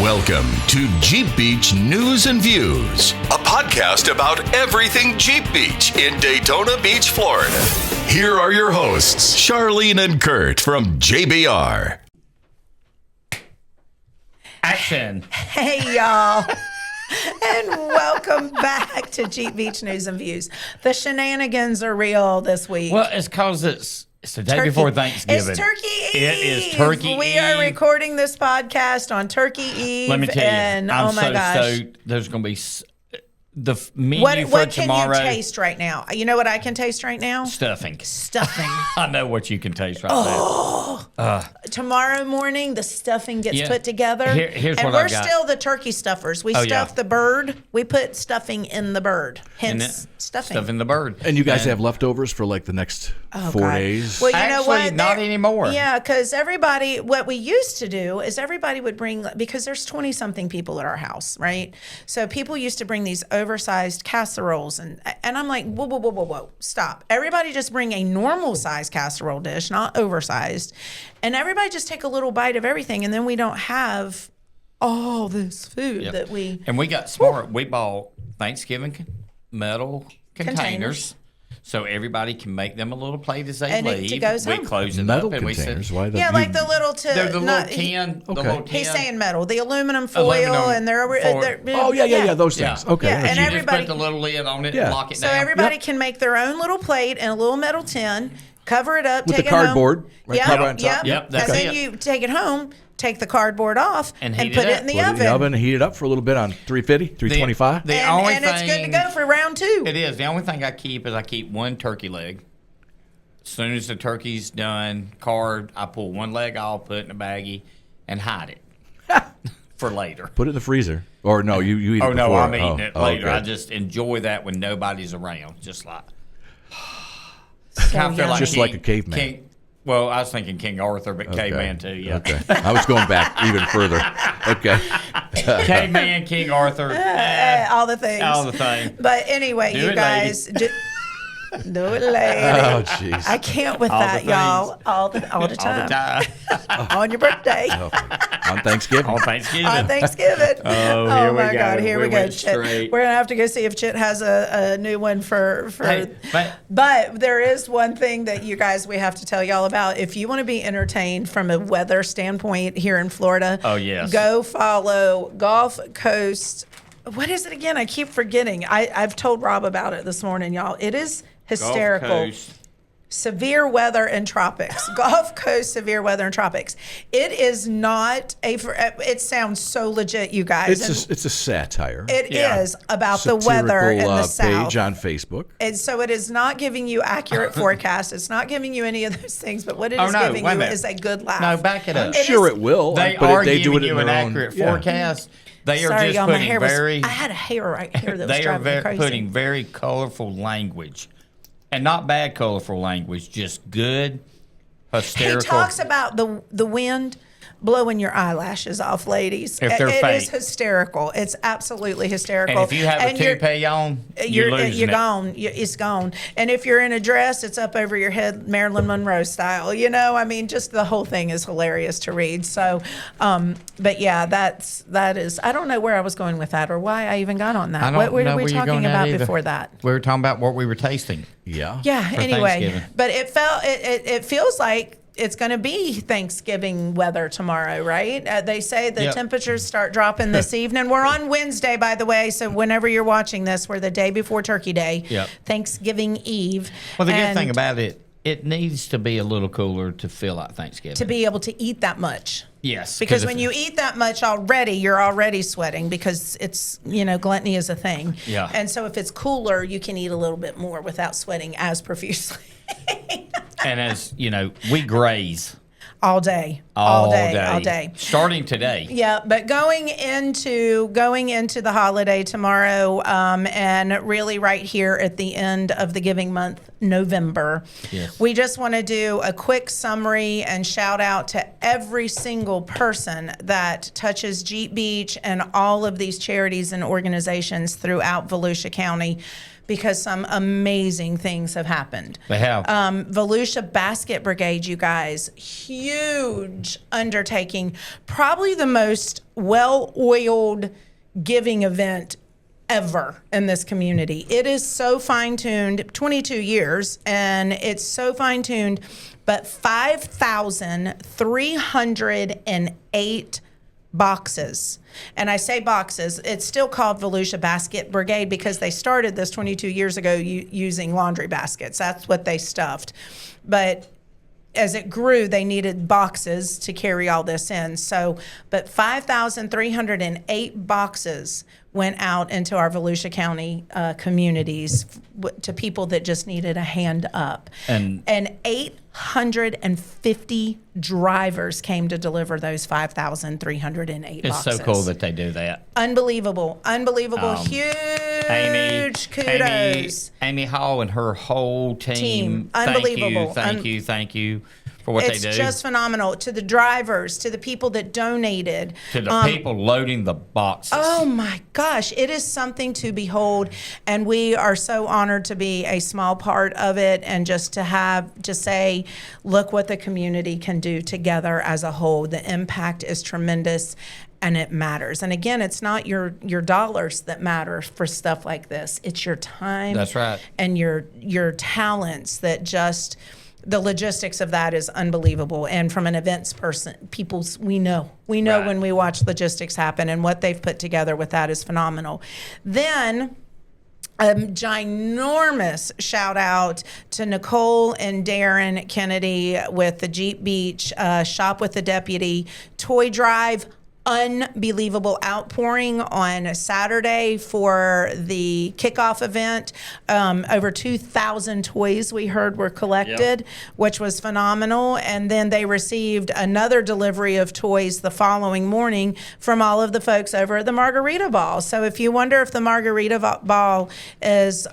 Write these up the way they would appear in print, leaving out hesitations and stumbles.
Welcome to Jeep Beach News and Views, a podcast about everything Jeep Beach in Daytona Beach, Florida. Here are your hosts, Charlene and Kurt from JBR. Action. Hey, y'all. And welcome back to Jeep Beach News and Views. The shenanigans are real this week. Well, it's because it's the day before Thanksgiving. It's Turkey Eve. It is Turkey Eve. We are recording this podcast on Turkey Eve. Let me tell you, and, I'm oh my gosh. stoked. There's going to be the menu What for tomorrow. can you taste right now? You know what I can taste right now? Stuffing. I know what you can taste right now. Tomorrow morning, the stuffing gets put together. Here's and what I we're got. still the turkey stuffers. We stuff the bird. We put stuffing in the bird. Hence, stuffing. Stuffing the bird. And you guys have leftovers for like the next 4 days? Well, you know what? Not anymore. Yeah, because everybody, what we used to do is everybody would bring, because there's 20-something people at our house, right? So people used to bring these oversized casseroles. And I'm like, whoa, stop. Everybody just bring a normal-sized casserole dish, not oversized. And everybody just take a little bite of everything. And then we don't have all this food that we... And we got smart. We bought Thanksgiving metal containers. So everybody can make them a little plate as they And leave. it goes we home. close it Metal up and containers? we Why Yeah, like the little... They're the little tin. The little tin. He's saying metal. The aluminum foil and they're... Oh, yeah, those things. Yeah. Okay. Yeah, and You just everybody- put the little lid on it and lock it So down. everybody can make their own little plate and a little metal tin, cover it up, With take the it home. cardboard, right? Yep, Cover on top? Yep, that's and then it. you take it home, take the cardboard off, And and heat put it it up. in the Put it in the oven. oven and heat it up for a little bit on 350, 325. The only And thing, it's good to go for round two. It is. The only thing I keep one turkey leg. As soon as the turkey's done, carved, I pull one leg off, put it in a baggie, and hide it for later. Put it in the freezer. Or no, you eat it Oh, no, before. I'm eating it later. okay. I just enjoy that when nobody's around. Just like... So Kind of feel yummy. Just like a caveman. Well, I was thinking King Arthur, but caveman too, yeah. Okay. I was going back even further. Okay. Caveman, King Arthur. All the things. All the things. But anyway, Do you it, guys... Do it, lady. Oh, jeez. I can't with All the that, things. y'all. All the All time. the time. On your birthday. On Thanksgiving. On Thanksgiving. On Thanksgiving. Oh, here we my go. God, here we go. went Chit. straight. We're gonna have to go see if Chit has a new one for. Hey, But there is one thing that you guys we have to tell y'all about. If you want to be entertained from a weather standpoint here in Florida, Oh, yes. go follow Gulf Coast. What is it again? I keep forgetting. I've told Rob about it this morning, y'all. It is hysterical. Gulf Coast. Severe weather and tropics. Gulf Coast severe weather and tropics. It is not it sounds so legit, you guys. It's a satire. It is about the Satirical, weather in the South. page on Facebook. And so it is not giving you accurate forecasts. It's not giving you any of those things, but what it Oh, is no, giving wait a you minute. is a good laugh. No, back it up. I'm sure it will. They but are they do giving it in you an their own, accurate yeah. forecast. They are Sorry, just y'all, my putting hair very... I had a hair right here that was They are driving me crazy. putting very colorful language. And not bad colorful language, just good, hysterical. He talks about the wind blowing your eyelashes off, ladies. If they're It fake. is hysterical. It's absolutely hysterical. And if you have a you're- toupee on, you're losing you're it. gone. It's gone. And if you're in a dress, it's up over your head, Marilyn Monroe style. You know, I mean, just the whole thing is hilarious to read. So, but yeah, that is. I don't know where I was going with that or why I even got on that. I don't What were know we where you're talking going at about either. before that? We were talking about what we were tasting. Yeah. Yeah. For Anyway, Thanksgiving. but it feels like it's going to be Thanksgiving weather tomorrow, right? They say the Yep. temperatures start dropping this evening. We're on Wednesday, by the way, so whenever you're watching this, we're the day before Turkey Day, Yep. Thanksgiving Eve. Well, the good And thing about it needs to be a little cooler to feel like Thanksgiving. to be able to eat that much. Yes. Because if- when you eat that much already, you're already sweating because it's, gluttony is a thing. Yeah. And so if it's cooler, you can eat a little bit more without sweating as profusely. And as, we graze All day. all All day. Starting today. Yeah, but going into the holiday tomorrow, and really right here at the end of the giving month, November, Yes. we just want to do a quick summary and shout out to every single person that touches Jeep Beach and all of these charities and organizations throughout Volusia County. because some amazing things have happened. They have. Volusia Basket Brigade, you guys, huge undertaking, probably the most well-oiled giving event ever in this community. It is so fine-tuned, 22 years, and it's so fine-tuned, but 5,308 boxes. And I say boxes, it's still called Volusia Basket Brigade because they started this 22 years ago using laundry baskets. That's what they stuffed. But as it grew, they needed boxes to carry all this in. So, but 5,308 boxes went out into our Volusia County communities to people that just needed a hand up. And 850 drivers came to deliver those 5,308 boxes. It's so cool that they do that. Unbelievable. Huge kudos. Amy Hall and her whole team. Unbelievable. Thank you for what they do. It's just phenomenal. To the drivers, to the people that donated. To the people loading the boxes. Oh my gosh, it is something to behold. And we are so honored to be a small part of it and just to say, look what the community can do together as a whole. The impact is tremendous. And it matters. And again, it's not your dollars that matter for stuff like this. It's your time. That's right. And your talents that just, the logistics of that is unbelievable. And from an events person, we know Right. when we watch logistics happen, and what they've put together with that is phenomenal. Then a ginormous shout out to Nicole and Darren Kennedy with the Jeep Beach Shop with the Deputy toy drive. Unbelievable outpouring on Saturday for the kickoff event. Over 2,000 toys we heard were collected, which was phenomenal. And then they received another delivery of toys the following morning from all of the folks over at the Margarita Ball. So if you wonder if the Margarita Ball is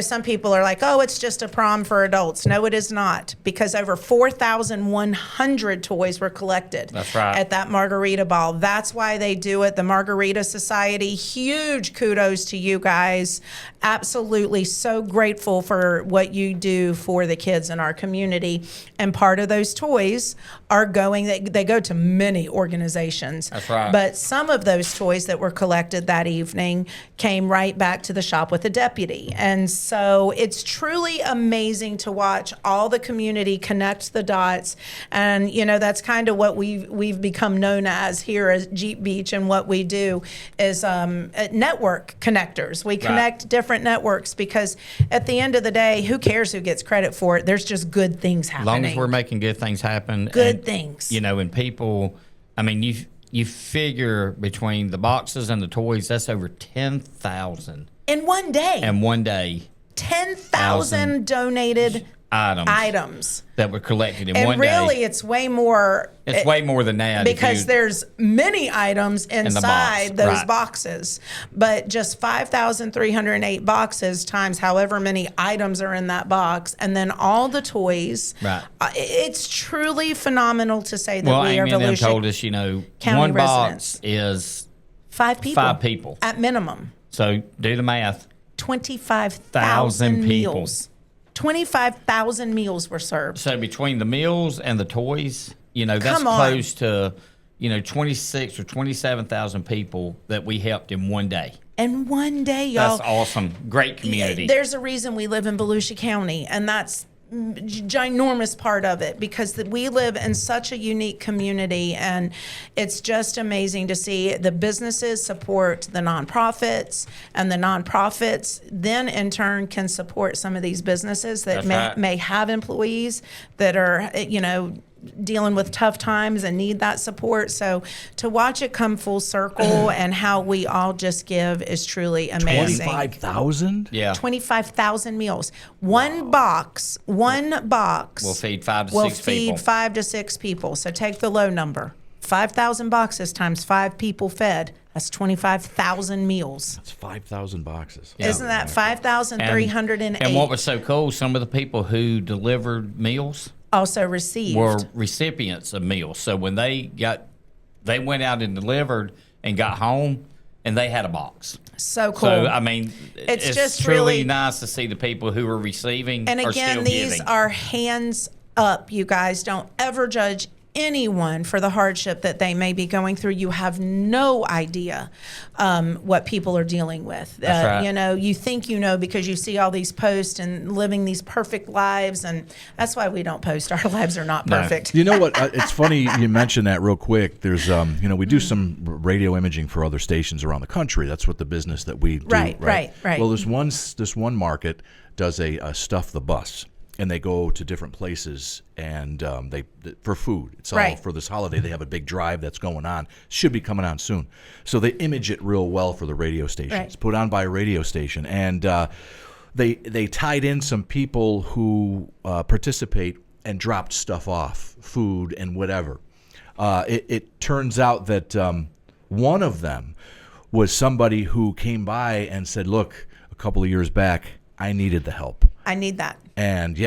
some people are like, oh, it's just a prom for adults. No, it is not, because over 4,100 toys were collected. That's right. At that Margarita Ball. That's why they do it. The Margarita Society, huge kudos to you guys. Absolutely so grateful for what you do for the kids in our community. And part of those toys are they go to many organizations. That's right. But some of those toys that were collected that evening came right back to the Shop with the Deputy. And so it's truly amazing to watch all the community connect the dots. And, that's kind of what we've become known as here as Jeep Beach. And what we do is network connectors. We connect different networks because at the end of the day, who cares who gets credit for it? There's just good things happening. As long as we're making good things happen. Good things. And people, you figure between the boxes and the toys, that's over 10,000. In one day. 10,000 donated items that were collected in and one day. And really, it's way more. It's way more than that. Because there's many items inside those boxes. But just 5,308 boxes times however many items are in that box. And then all the toys. Right. It's truly phenomenal to say that we Amy are and them Volusia told us, County one residents. box is 5 people. 5 people. At minimum. So do the math. 25,000 meals. 25,000 meals were served. So between the meals and the toys, that's close to, 26 or 27,000 people that we helped in one day. In one day, y'all. That's awesome. Great community. There's a reason we live in Volusia County, and that's ginormous part of it, because we live in such a unique community, and it's just amazing to see the businesses support the nonprofits, and the nonprofits then in turn can support some of these businesses that may have employees that are dealing with tough times and need that support. So to watch it come full circle and how we all just give is truly amazing. 25,000? Yeah. 25,000 meals. One box will feed 5 to 6 people. 5 to 6 people. So take the low number. 5,000 boxes times 5 people fed. That's 25,000 meals. That's 5,000 boxes. Yeah. Isn't that 5,308? And what was so cool, some of the people who delivered meals also received. Were recipients of meals. So when they went out and delivered and got home, and they had a box. So cool. So, I mean, It's just truly really nice to see the people who are receiving And are again, still these giving. are hands up, you guys. Don't ever judge anyone for the hardship that they may be going through. You have no idea what people are dealing with. That's right. You know, you think you know because you see all these posts and living these perfect lives, and that's why we don't post. Our lives are not perfect. You know what? It's funny you mentioned that real quick. There's, we do some radio imaging for other stations around the country. That's what the business that we do. Right. Well, this one market does a stuff the bus. And they go to different places, and they for food. It's all for this holiday. They have a big drive that's going on. Should be coming on soon. So they image it real well for the radio station. Right. It's put on by a radio station, and they tied in some people who participate and dropped stuff off, food and whatever. It turns out that one of them was somebody who came by and said, "Look, a couple of years back, I needed the help." I need that. And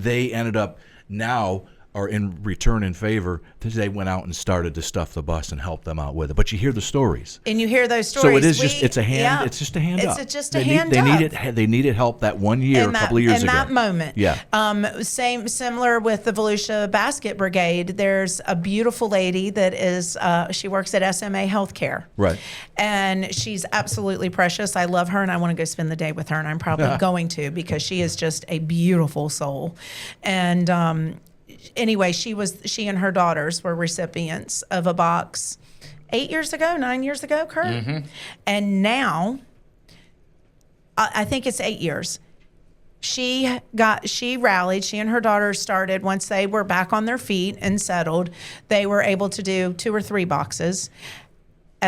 they ended up now are in return in favor. They went out and started to stuff the bus and help them out with it. But you hear the stories. And you hear those stories. So it is it's a hand. Yeah. It's just a hand up. It's just a hand up. They needed help that one year, a couple of years ago. In that ago. moment. Yeah. Similar with the Volusia Basket Brigade. There's a beautiful lady that is, she works at SMA Healthcare. Right. And she's absolutely precious. I love her, and I want to go spend the day with her, and I'm probably going to, because she is just a beautiful soul. And anyway, she and her daughters were recipients of a box 9 years ago, Kurt. Mm-hmm. And now, I think it's 8 years. She rallied. She and her daughters started, once they were back on their feet and settled, they were able to do 2 or 3 boxes.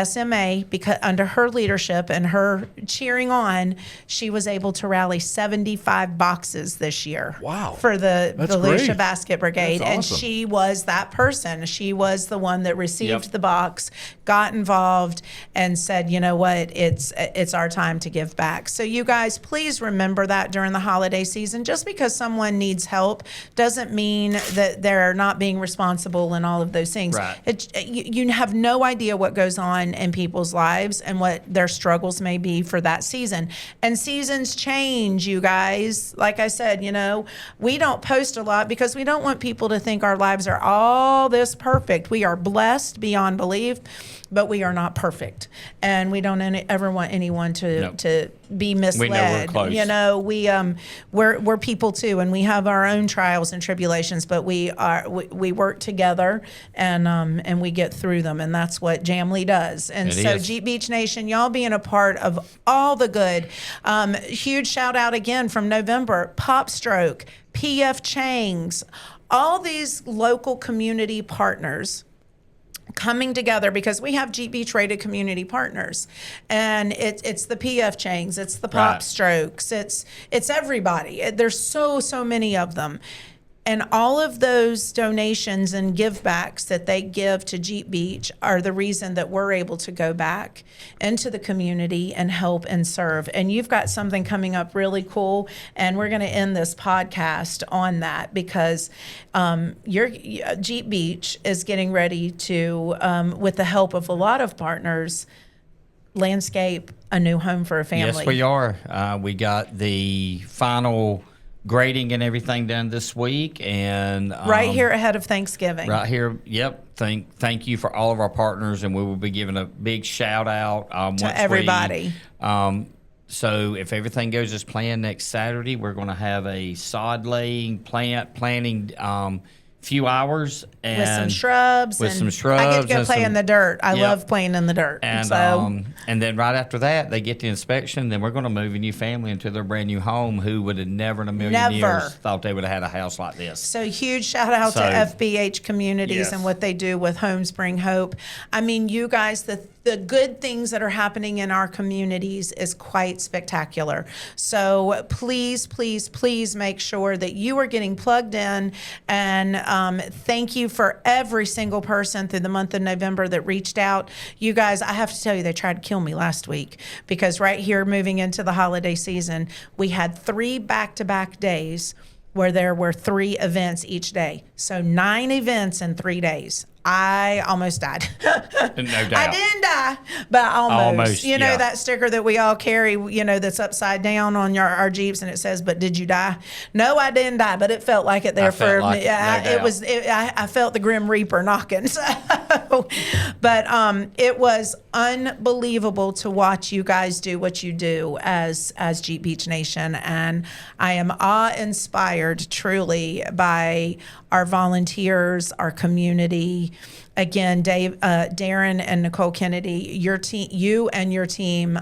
SMA, because under her leadership and her cheering on, she was able to rally 75 boxes this year. Wow. For the Volusia great. Basket Brigade. That's And awesome. she was that person. She was the one that received Yep. the box, got involved, and said, you know what, it's our time to give back. So you guys, please remember that during the holiday season. Just because someone needs help doesn't mean that they're not being responsible and all of those things. Right. You have no idea what goes on in people's lives and what their struggles may be for that season. And seasons change, you guys. Like I said, we don't post a lot because we don't want people to think our lives are all this perfect. We are blessed beyond belief, but we are not perfect. And we don't ever want anyone to be misled. We know we're close. We're people too, and we have our own trials and tribulations, but we work together and we get through them, and that's what Jamley does. And Jeep Beach Nation, y'all being a part of all the good. Huge shout out again from November, Pop Stroke, PF Chang's, all these local community partners coming together, because we have Jeep Beach rated community partners, and it's the PF Changs, it's the Pop Strokes, it's everybody. There's so many of them. And all of those donations and give backs that they give to Jeep Beach are the reason that we're able to go back into the community and help and serve. And you've got something coming up really cool, and we're going to end this podcast on that, because your Jeep Beach is getting ready to, with the help of a lot of partners, landscape a new home for a family. Yes, we are. We got the final grading and everything done this week, and right here ahead of Thanksgiving. Right here, yep. Thank you for all of our partners, and we will be giving a big shout out to everybody. So if everything goes as planned, next Saturday we're going to have a sod laying, planting few hours, and with some shrubs. I get to go play in the dirt. I love playing in the dirt. And and then right after that, they get the inspection. Then we're going to move a new family into their brand new home, who would have never in a million years thought they would have had a house like this. So huge shout out to FBH Communities and what they do with Homes Bring Hope. I mean, you guys, the good things that are happening in our communities is quite spectacular. So please, please, please make sure that you are getting plugged in. And thank you for every single person through the month of November that reached out. You guys, I have to tell you, they tried to kill me last week, because right here, moving into the holiday season, we had 3 back-to-back days where there were 3 events each day. So 9 events in 3 days. I almost died. No doubt. I didn't die, but almost. Almost, You know yeah. that sticker that we all carry, that's upside down on our Jeeps, and it says, "But did you die?" No, I didn't die, but it felt like it there for felt like me. it, no It doubt. was. I felt the Grim Reaper knocking. So, but it was unbelievable to watch you guys do what you do as Jeep Beach Nation, and I am awe-inspired truly by our volunteers, our community. Again, Darren and Nicole Kennedy, your team, you and your team,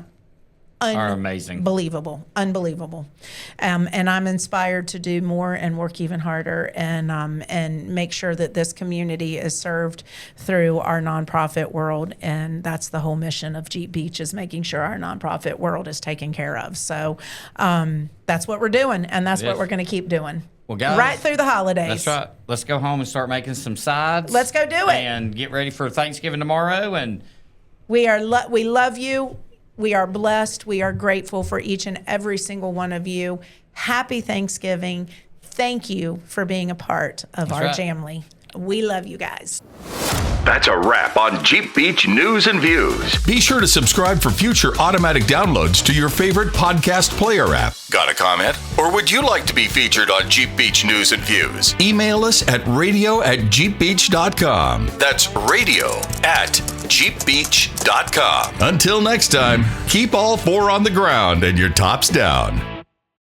Are amazing. unbelievable. And I'm inspired to do more and work even harder and make sure that this community is served through our nonprofit world. And that's the whole mission of Jeep Beach, is making sure our nonprofit world is taken care of. So that's what we're doing, and that's what Yes. we're going to keep doing. Well, guys, right through the holidays. That's right. Let's go home and start making some sides. Let's go do it. And get ready for Thanksgiving tomorrow. And We love you. We are blessed. We are grateful for each and every single one of you. Happy Thanksgiving. Thank you for being a part of our right. family. We love you guys. That's a wrap on Jeep Beach News and Views. Be sure to subscribe for future automatic downloads to your favorite podcast player app. Got a comment? Or would you like to be featured on Jeep Beach News and Views? Email us at radio@jeepbeach.com. That's radio@jeepbeach.com. Until next time, keep all four on the ground and your tops down.